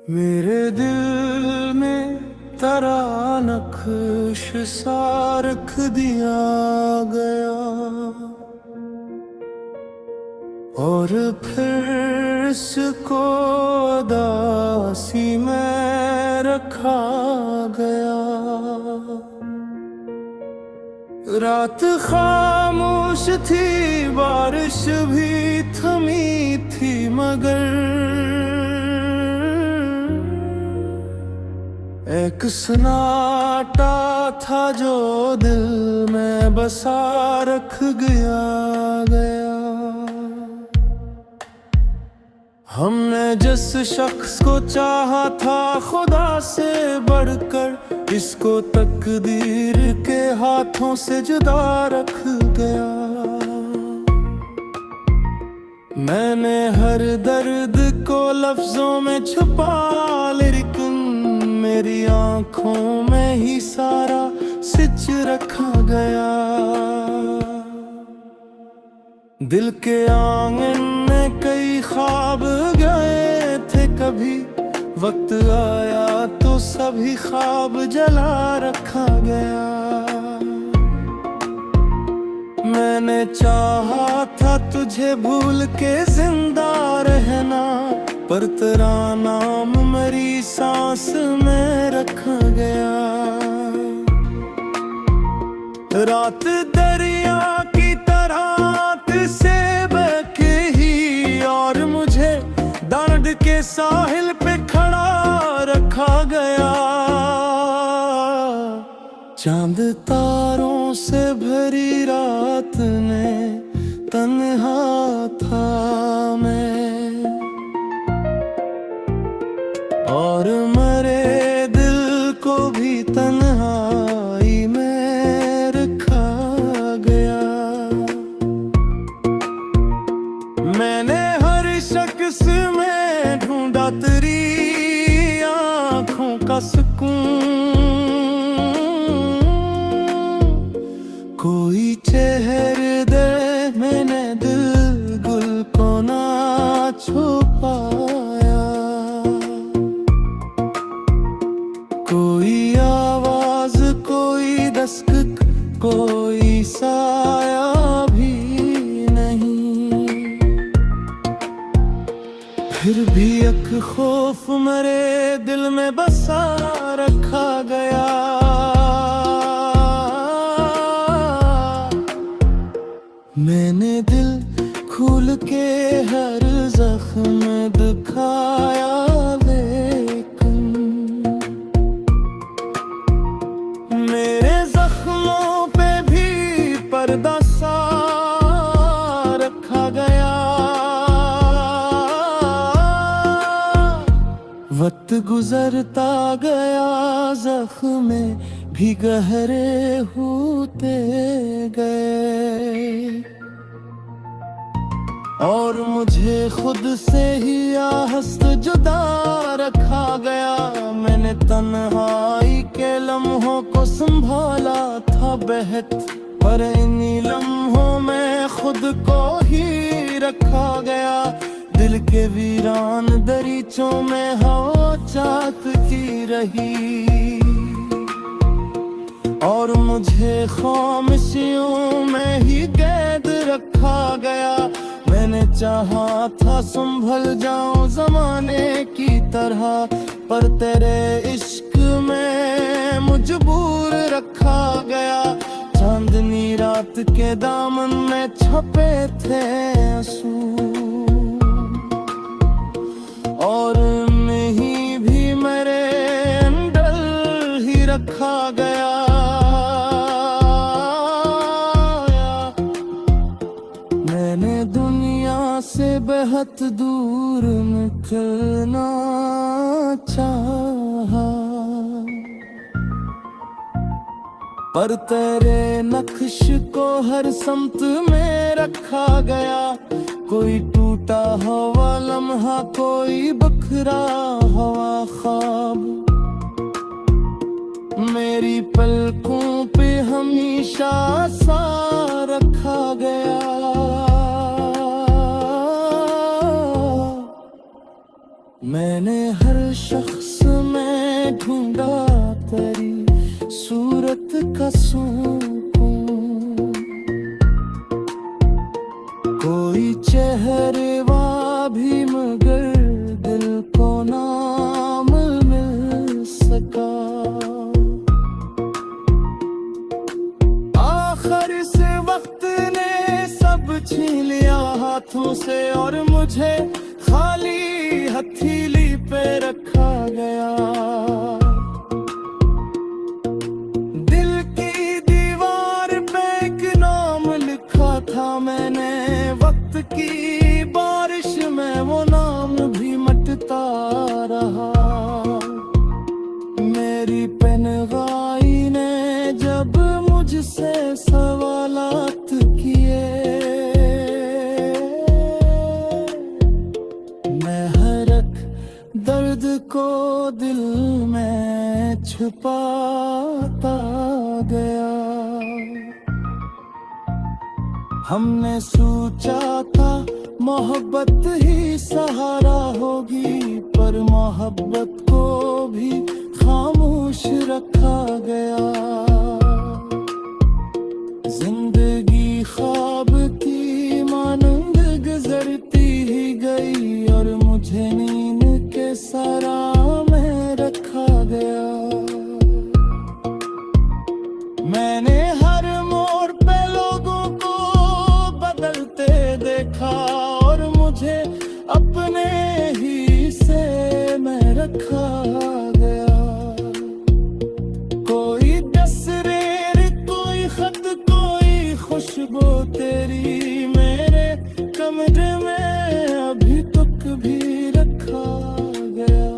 मेरे दिल में तेरा नक्श सा रख दिया गया और फिर इसको उदासी में रखा गया। रात खामोश थी, बारिश भी थमी थी, मगर एक सन्नाटा था जो दिल में बसा रख गया। हमने जिस शख्स को चाहा था खुदा से बढ़कर, इसको तकदीर के हाथों से जुदा रख गया। मैंने हर दर्द को लफ्जों में छुपा, लेकिन मेरी आंखों में ही सारा सिच रखा गया। दिल के आंगन में कई ख्वाब गए थे, कभी वक्त आया तो सभी ख्वाब जला रखा गया। मैंने चाहा था तुझे भूल के जिंदा रहना, पर तेरा नाम मेरी सांस में रखा गया। रात दरिया की तरह से बहके ही, और मुझे दर्द के साहिल पे खड़ा रखा गया। चांद तारों से भरी रात ने तन्हा था मैं, और मरे दिल को भी तन्हाई में रखा गया। मैंने हर शख्स में ढूंढा तेरी आँखों का सुकून, कोई चेहरे दे मैंने दिल गुल को ना छुपाया। कोई आवाज, कोई दस्तक, कोई साया भी नहीं। फिर भी एक खौफ मेरे दिल में बसा रखा गया। मैंने दिल खोल के हर जख्म दिखाया, लेकिन मेरे जख्मों पे भी पर्दा सा रखा गया। वक्त गुजरता गया, जख्म भी गहरे होते गए, और मुझे खुद से ही आहस्त जुदा रखा गया। मैंने तन्हाई के लम्हों को संभाला था बहत, पर इन्हीं लम्हों में खुद को ही रखा गया। दिल के वीरान दरीचों में हवा चाहती रही, और मुझे खामोशियों में ही कैद रखा गया। मैंने चाहा था संभल जाऊं जमाने की तरह, पर तेरे इश्क में मजबूर रखा गया। चांदनी रात के दामन में छपे थे आंसू, और नहीं भी मेरे अंदर ही रखा गया। मैंने दुनिया से बेहद दूर निकलना चाहा, पर तेरे नक्श को हर समत में रखा गया। कोई टूटा हुआ लम्हा, कोई बखरा हुआ ख्वाब, मेरी पलकों पे हमेशा सा रखा गया। मैंने हर शख्स में ढूंढा तेरी सूरत का सुकून। कोई चेहरेवा भी मगर दिल को नाम मिल सका। आखिर से वक्त ने सब छीन लिया हाथों से और मुझे खाली हथेली पे रखा गया। दिल की दीवार पे एक नाम लिखा था मैंने, वक्त की बारिश में वो नाम भी मिटता रहा। मेरी पेनगाई ने जब मुझसे सवालात किए, मैं हर एक दर्द को दिल में छुपाता गया। हमने सोचा था मोहब्बत ही सहारा होगी, पर मोहब्बत को भी खामोश रखा गया। जिंदगी ख्वाब की मानंद गुजरती ही गई और मुझे नींद के सरा में रखा गया। मैंने हर मोड़ पे लोगों को बदलते देखा और मुझे अपने ही से में रखा गया। कोई तस्वीर, कोई खत, कोई खुशबू तेरी मेरे कमरे में अभी तक भी रखा गया।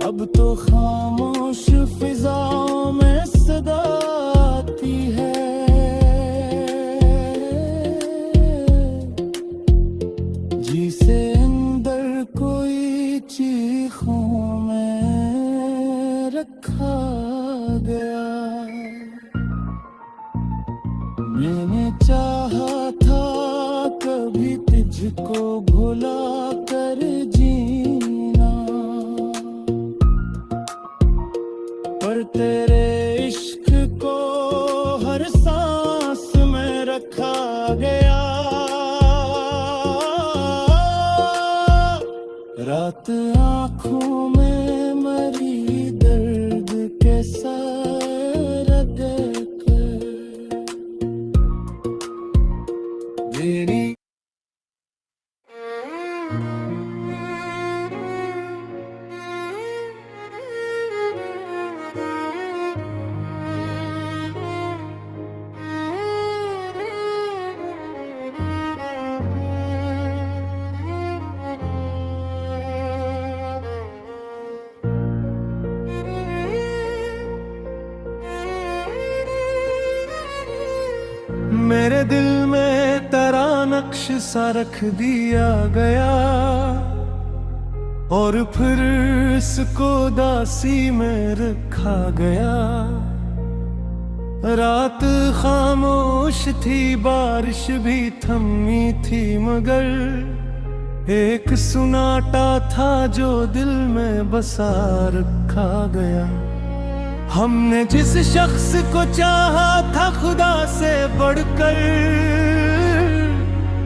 अब तो खामोश फिजाओं में सदा आती है, जिसे अंदर कोई चीखों में रखा गया। मैंने चाहा था कभी तुझको भुला कर जीना, पर तेरे इश्क को हर सांस में रखा गया। रात आँखों में मरी दर्द के सर देकर तेरी मेरे दिल में तेरा नक्श सा रख दिया गया और फिर इसको दासी में रखा गया। रात खामोश थी, बारिश भी थमी थी, मगर एक सुनाटा था जो दिल में बसा रखा गया। हमने जिस शख्स को चाहा था खुदा से बढ़कर,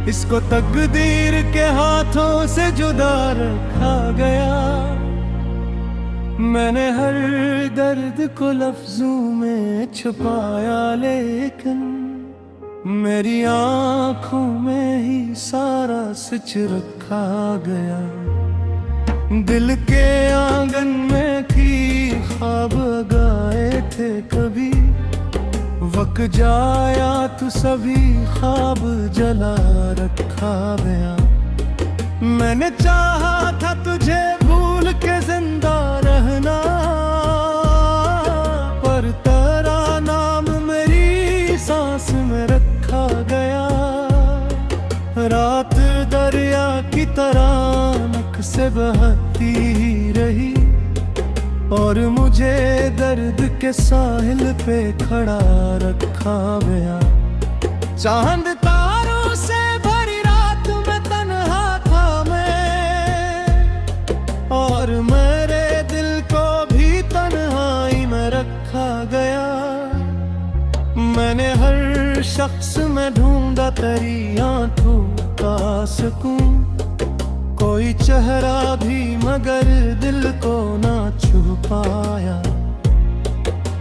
इसको तकदीर के हाथों से जुदा रखा गया। मैंने हर दर्द को लफ्जों में छुपाया, लेकिन मेरी आंखों में ही सारा सच रखा गया। दिल के आंगन में थी ख्वाब गाए थे कभी, वक्त जाया तो सभी ख्वाब जला रखा गया। मैंने चाहा था तुझे भूल के जिंदा रहना, पर तेरा नाम मेरी सांस में रखा गया। रात दरिया की तरह नक से बहती ही रही और मुझे दर्द के साहिल पे खड़ा रखा गया। चांद तारों से भरी रात में तन्हा था मैं, शख्स में ढूंढा तेरी आंखों का सुकून। कोई चेहरा भी मगर दिल को ना छू पाया।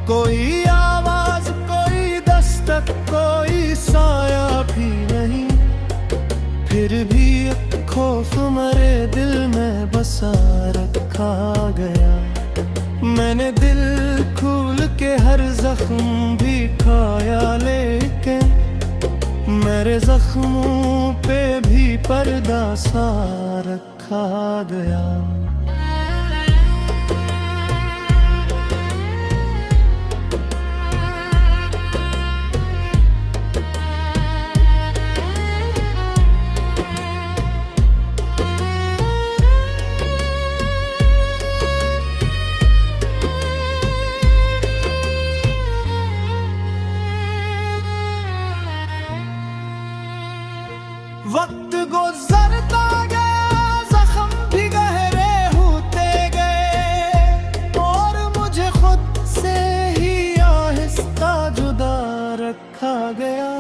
कोई आवाज, कोई दस्तक, कोई साया भी नहीं। फिर भी एक खौफ मेरे दिल में बसा रखा गया। मैंने दिल खोल के हर जख्म भी खाया, लेकिन मेरे जख्मों पे भी पर्दा सा रखा गया। वक्त गुजरता गया, जख्म भी गहरे होते गए और मुझे खुद से ही आहिस्ता जुदा रखा गया।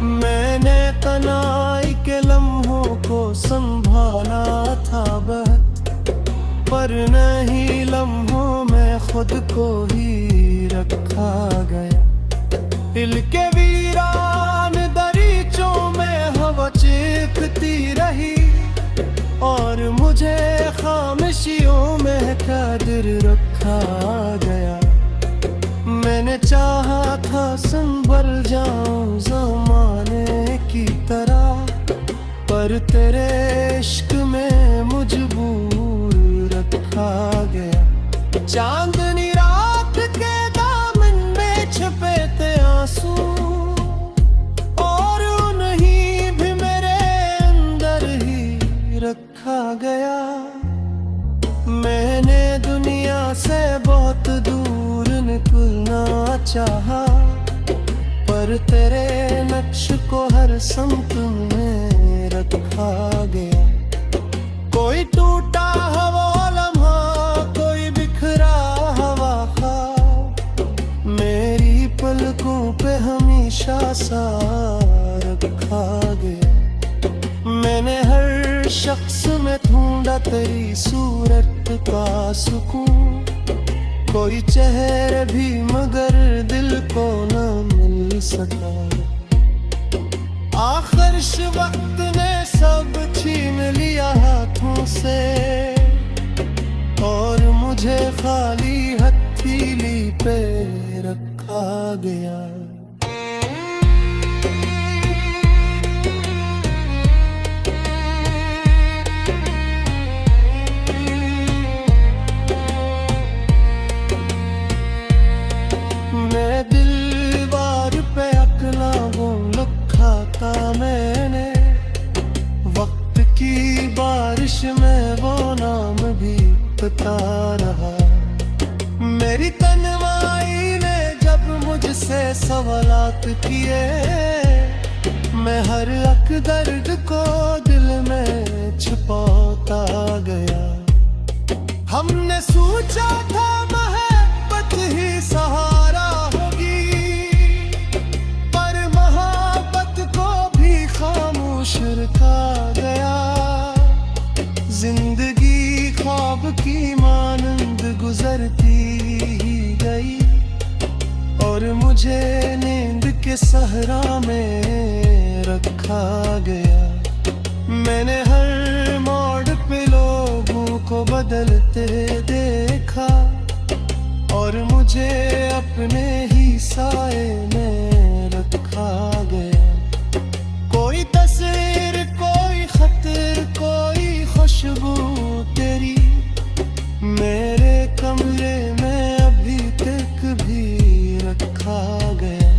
मैंने तन्हाई के लम्हों को संभाला था बहुत, पर नहीं लम्हों में खुद को ही रखा गया। दिल के वीरान दरीचों में हवा चीखती रही और मुझे खामोशियों में कैद रखा गया। मैंने चाहा था संभल जाऊं ज़माने की तरह, पर तेरे इश्क में मजबूर रखा गया। चांदनी रात के दामन में छुपे थे आंसू और उन्हीं भी मेरे अंदर ही रखा गया। मैंने दुनिया से बहुत दूर निकलना चाहा, पर तेरे नक्श को हर संत में रखा गया। कोई टूटा हवा लम्हा, कोई बिखरा हवा ख्वाब, मेरी पलकों पे हमेशा सा रखा गया। मैंने हर शख्स में ढूंढा तेरी सूरत का सुकून। कोई चेहरे भी मगर दिल को न मिल सका। आखिर वक्त ने सब छीन लिया हाथों से और मुझे खाली हथेली पे रखा गया। मैं दीवार पे अकेला वो लिखा था मैंने, वक्त की बारिश में वो नाम भी बता रहा। मेरी तन्हाई ने जब मुझसे सवालात किए, मैं हर अक दर्द को दिल में छुपाता गया। हमने सोचा था मोहब्बत ही सहारा होगी, पर मोहब्बत को भी खामोश रखा गया। जिंदगी ख्वाब की मानंद गुजरती ही गई और मुझे नींद के सहरा में रखा गया। मैंने हर मोड़ पे लोगों को बदलते देखा और मुझे अपने ही साए में रखा गया। कोई तस्वीर, कोई खतर, कोई खुशबू तेरी मेरे कमरे में अभी तक भी रखा गया।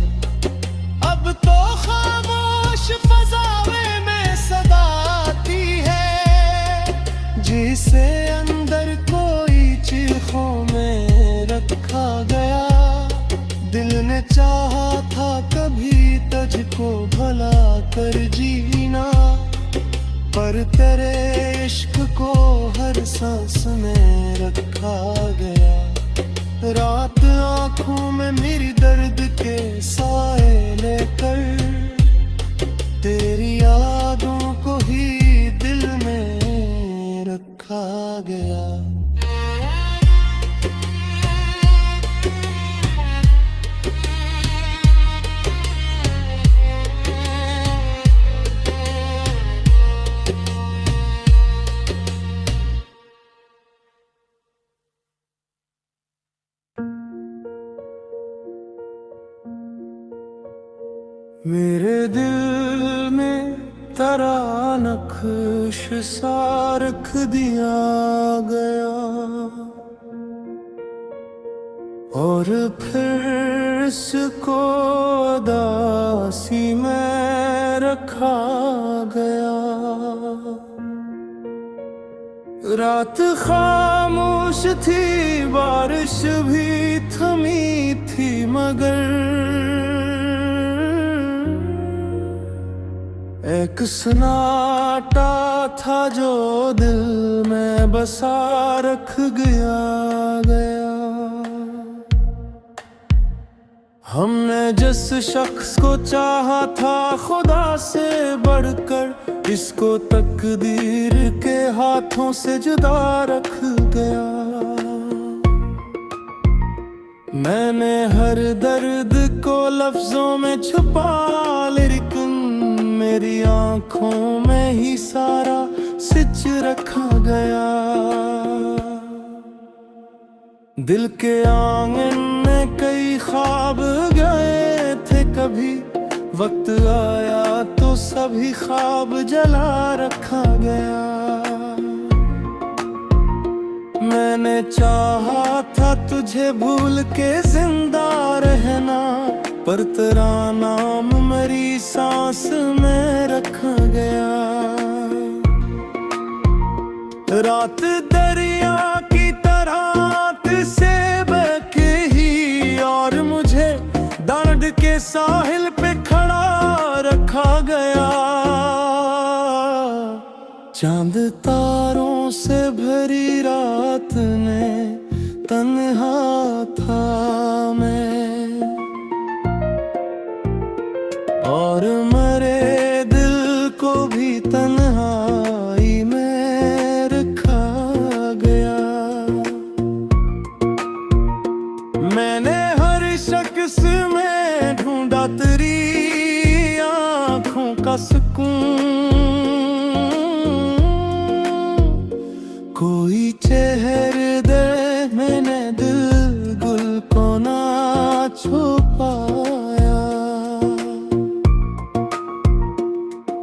अब तो खामोश फजावे में सदा आती है, जिसे अंदर कोई चीखों में रखा गया। दिल ने चाहा था कभी तुझको भला कर जीना, पर तेरे इश्क को हर सांस में रखा गया, रात आंखों में मेरी दर्द के साए लेकर तेरी यादों को ही दिल में रखा गया। मेरे दिल में तेरा नक्श सा रख दिया गया और फिर इसको उदासी में रखा गया। रात खामोश थी, बारिश भी थमी थी, मगर एक सन्नाटा था जो दिल में बसा रख गया। हमने जिस शख्स को चाहा था खुदा से बढ़कर, इसको तकदीर के हाथों से जुदा रख गया। मैंने हर दर्द को लफ्जों में छुपा, लेकिन मेरी आंखों में ही सारा सिच रखा गया। दिल के आंगन में कई ख्वाब गए थे कभी, वक्त आया तो सभी ख्वाब जला रखा गया। मैंने चाहा था तुझे भूल के जिंदा रहना, पर तेरा नाम मेरी सांस में रखा गया। रात दरिया की तरह से बहके ही और मुझे दर्द के साहिल पे खड़ा रखा गया। चांद तारों से भरी रात ने तन्हा था मैं, और मरे दिल को भी तन्हाई में रखा गया। मैंने हर शख्स में ढूंढा तेरी आँखों का सुकून, कोई चेहरे दे मैंने दिल गुल को ना छुपाया,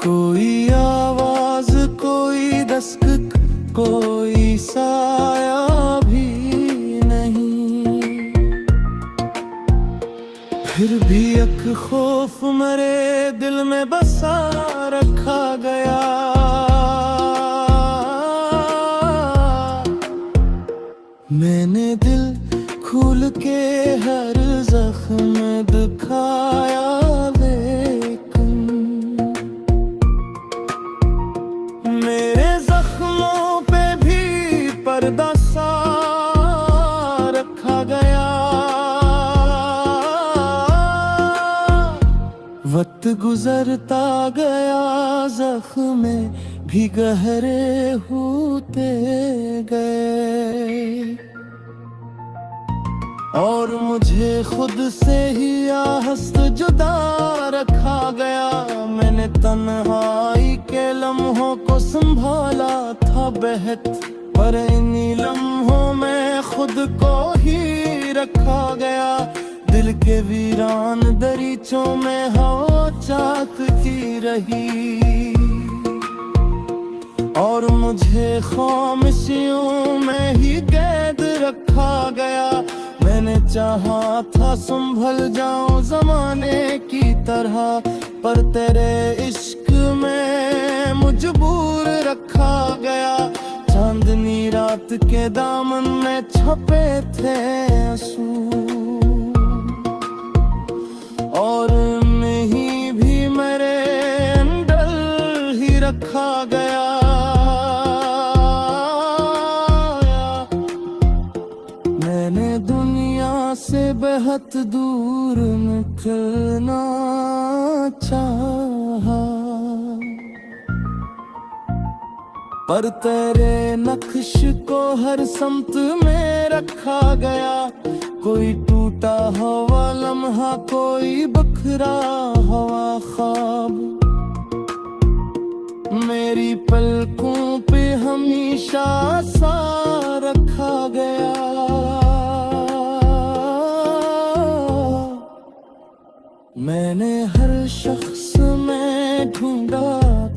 कोई आवाज कोई दस्तक कोई साया भी नहीं। फिर भी एक खौफ मेरे दिल में बसा रखा गया। मैंने दिल खोल के हर जख्म दिखाया, लेकिन मेरे जख्मों पे भी पर्दा सा रखा गया। वक्त गुजरता गया, जख्म भी गहरे होते गए, और मुझे खुद से ही आहस्त जुदा रखा गया। मैंने तन्हाई के लम्हों को संभाला था बहत, पर इन्हीं लम्हों में खुद को ही रखा गया। दिल के वीरान दरीचों में हवा चाहती रही, और मुझे खामोशियों में ही कैद रखा गया। मैंने चाहा था संभल जाऊं जमाने की तरह, पर तेरे इश्क में मजबूर रखा गया। चांदनी रात के दामन में छपे थे आंसू, और नहीं भी मेरे अंदर ही रखा गया। मैंने दुनिया बहुत दूर निकलना चाहा, पर तेरे नक्श को हर समत में रखा गया। कोई टूटा हुआ लम्हा, कोई बखरा हुआ ख्वाब, मेरी पलकों पे हमेशा सा रखा गया। मैंने हर शख्स में ढूंढा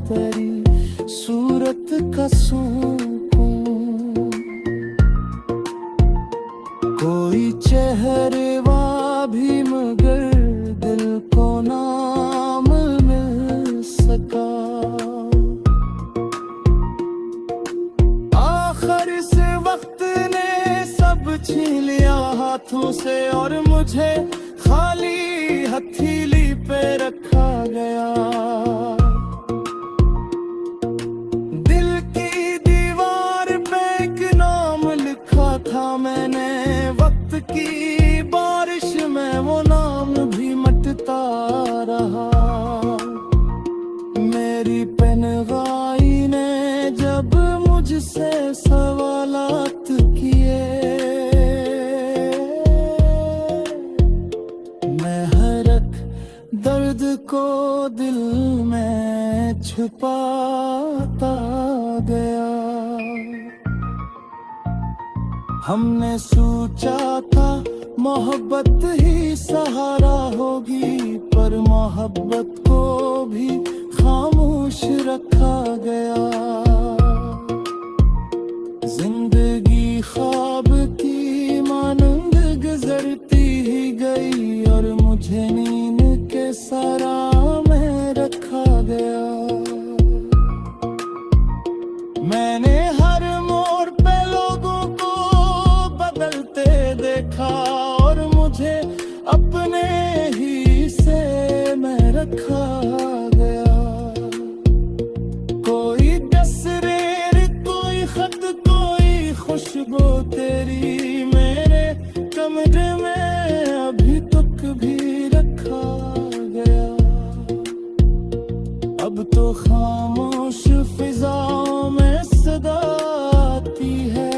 तेरी सूरत का सुकून, कोई चेहरेवा भी मगर दिल को नाम मिल सका। आखिर से वक्त ने सब छीन लिया हाथों से, और मुझे खाली हथेली पे रखा गया। दिल की दीवार पे एक नाम लिखा था मैंने, वक्त की बारिश में वो नाम भी मिटता रहा। मेरी पेनगाई ने जब मुझसे सवालात किए, मैं हर एक दर्द को दिल में छुपाता गया। हमने सोचा था मोहब्बत ही सहारा होगी, पर मोहब्बत को भी खामोश रखा गया। जिंदगी ख्वाब की मानंद गुजरती ही गई, और मुझे नींद के सरा में रखा गया। मैंने हर मोड़ पे लोगों को बदलते देखा, और मुझे अपने ही से में रखा गया। कोई तस्वीर, कोई खत, कोई खुशबू तेरी मेरे कमरे में अभी तक भी रखा गया। अब तो खामोश फिजाओं में सदा आती है,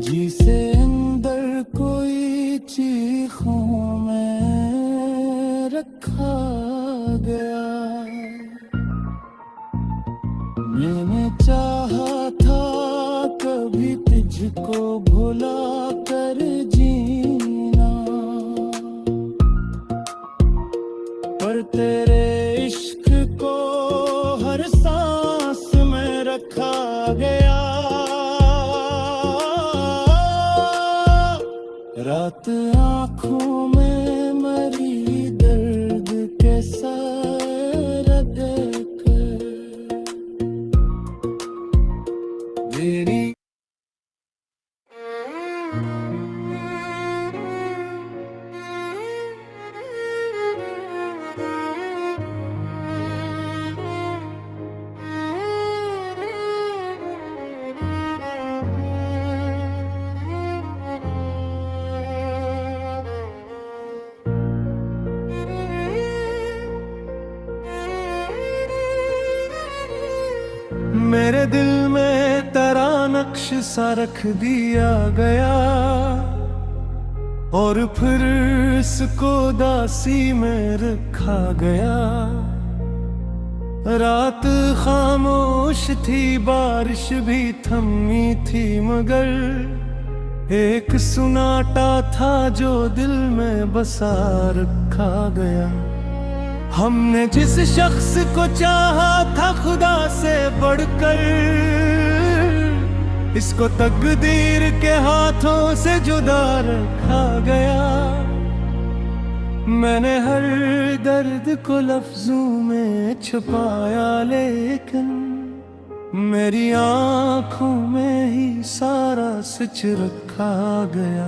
जिसे अंदर कोई चीखों में रखा गया। मैंने चाहा था कभी तुझको भुला कर जीना, पर तेरे इश्क को हर सांस में रखा गया। रात आँखों में मरी दर्द के सर देकर, तेरी मेरे दिल में तेरा नक्श सा रख दिया गया, और फिर इसको दासी में रखा गया। रात खामोश थी, बारिश भी थमी थी, मगर एक सुनाटा था जो दिल में बसा रखा गया। हमने जिस शख्स को चाहा था खुदा से बढ़कर, इसको तकदीर के हाथों से जुदा रखा गया। मैंने हर दर्द को लफ्जों में छुपाया, लेकिन मेरी आंखों में ही सारा सच रखा गया।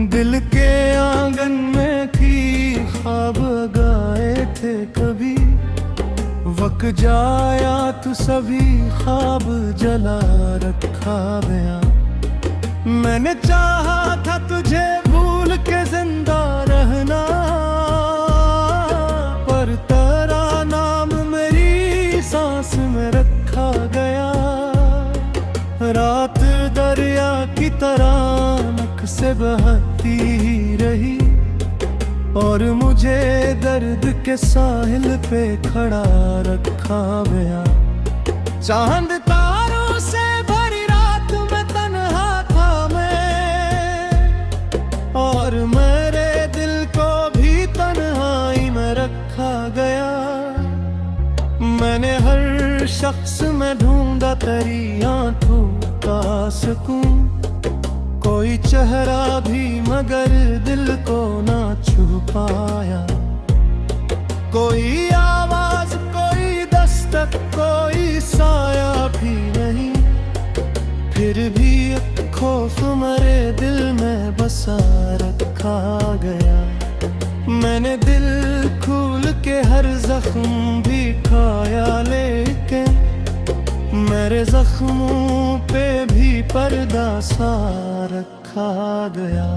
दिल के आंगन में थी ख्वाब गाए थे कभी, वक्त रुक जाया तू सभी ख्वाब जला रखा गया। मैंने चाहा था तुझे भूल के जिंदा रहना, पर तेरा नाम मेरी सांस में रखा गया। रात दरिया की तरह नक से बहती ही रही, और मुझे दर्द के साहिल पे खड़ा रखा गया। चांद तारों से भरी रात में तन्हा था मैं, और मेरे दिल को भी तन्हाई में रखा गया। मैंने हर शख्स में ढूंढा तेरी आंखों का सुकून, कोई चेहरा भी मगर दिल को ना छू पाया। कोई आवाज, कोई दस्तक, कोई साया भी नहीं, फिर भी एक खौफ मेरे दिल में बसा रखा गया। मैंने दिल खोल के हर जख्म भी खाया, लेकिन मेरे जख्मों पे भी पर्दा सा रखा गया।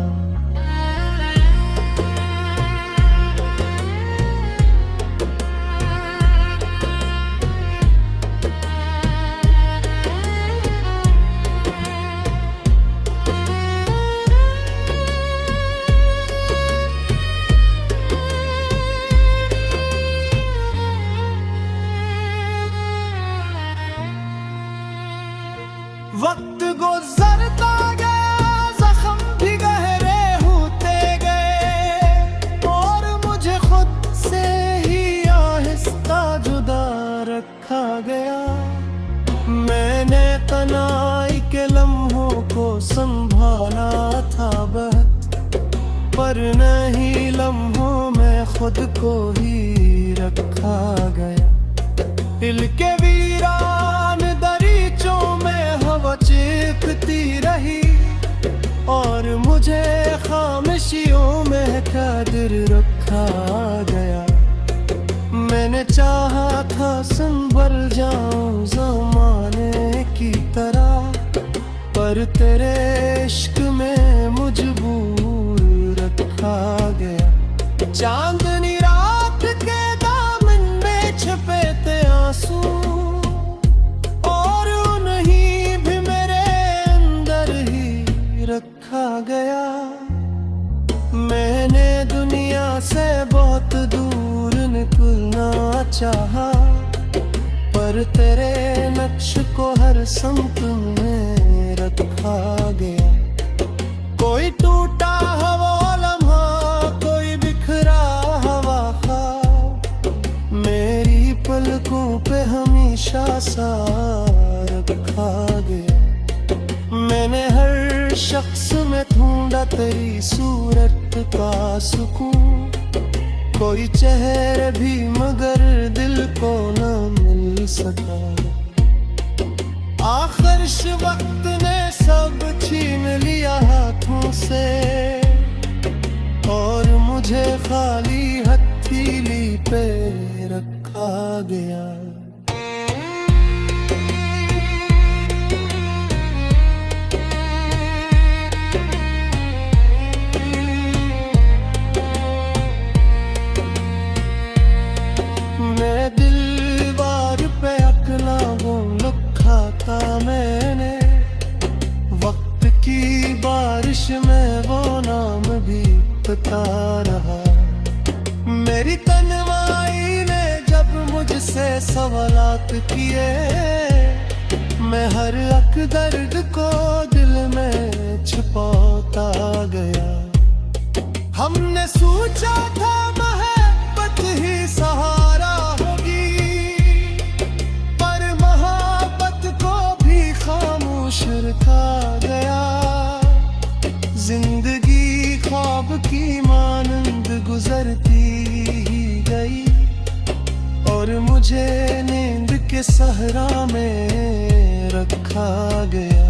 वक्त गुजरता गया, जख्म भी गहरे होते गए, और मुझे खुद से ही आहिस्ता जुदा रखा गया। मैंने तन्हाई के लम्हों को संभाला था बहुत, पर नहीं लम्हों में खुद को ही रखा गया। दिल के वीरान दरीचों में हवा चिपकती रही, और मुझे खामोशियों में कैद रखा गया। मैंने चाहा था संभल जाऊं ज़माने की तरह, पर तेरे इश्क में मजबूर रखा गया। चांदनी रात के दामन में छुपे थे आंसू, और उन्हीं भी मेरे अंदर ही रखा गया। मैंने दुनिया से बहुत दूर निकलना चाहा, पर तेरे नक्श को हर संत में रखा गया। कोई टूटा हवा लम्हा, कोई बिखरा हवा ख्वाब, मेरी पलकों पे हमेशा सा रखा गया। मैंने हर शख्स में ढूंढा तेरी सूरत का सुकून, कोई चेहरे भी मगर दिल को न मिल सका। आखिर वक्त ने सब छीन लिया हाथों से, और मुझे खाली हथेली पे रखा गया। मैं दीवार पे अकला वो लिखा था मैंने, वक्त की बारिश में वो नाम भी बता रहा। मेरी तन्हाई ने जब मुझसे सवालात किए, मैं हर अक दर्द को दिल में छुपाता गया। हमने सोचा था मोहब्बत ही सहारा होगी, पर मोहब्बत को भी खामोश रखा गया। जिंदगी ख्वाब की मानंद गुजरती ही गई, और मुझे नींद के सहरा में रखा गया।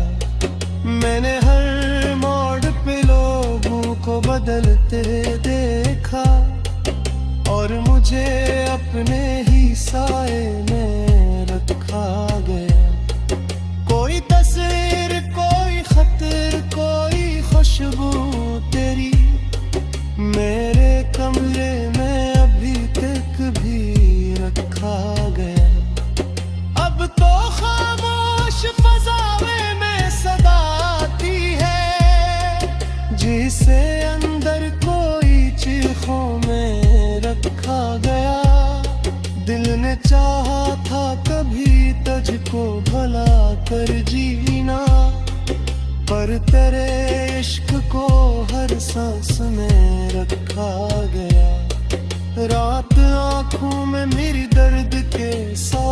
मैंने हर मोड़ पे लोगों को बदलते देखा, और मुझे अपने ही साए में चाहा था कभी तुझको भला कर जीना, पर तेरे इश्क को हर सांस में रखा गया। रात आंखों में मेरी दर्द के साथ